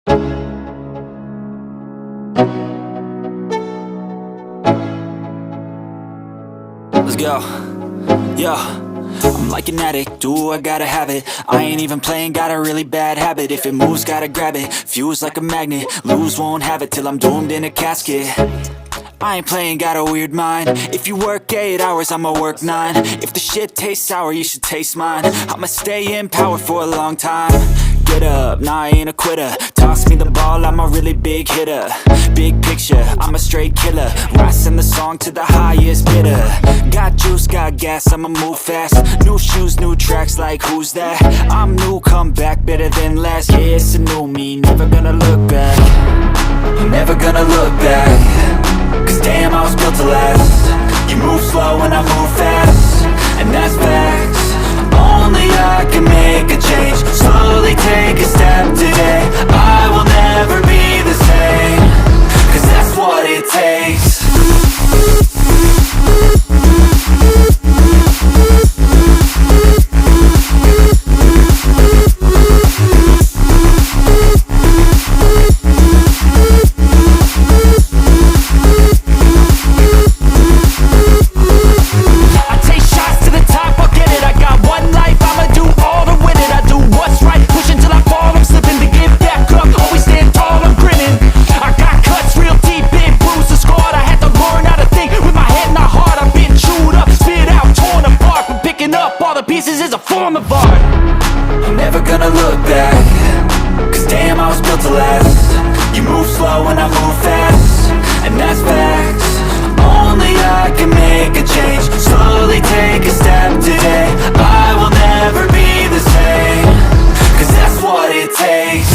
Let's go. Yo, I'm like an addict, do I gotta have it. I ain't even playing, got a really bad habit. If it moves, gotta grab it, fuse like a magnet. Lose, won't have it till I'm doomed in a casket. I ain't playing, got a weird mind. If you work 8 hours, I'ma work 9. If the shit tastes sour, you should taste mine. I'ma stay in power for a long time. Get up, nah, I ain't a quitter. Toss me the ball, I'm a really big hitter. Big picture, I'm a straight killer. Rising the song to the highest bidder. Got juice, got gas, I'ma move fast. New shoes, new tracks, like who's that? I'm new, come back, better than last. Yeah, it's a new me, never gonna look back. I'm never gonna look back. Cause damn, I was built to last. You move slow and I move fast, and that's facts. Only I can make a change. Slowly take a step today. I will never be the same. Cause that's what it takes. Pieces is a form of art. I'm never gonna look back. Cause damn, I was built to last. You move slow and I move fast, and that's facts. Only I can make a change. Slowly take a step today. I will never be the same. Cause that's what it takes.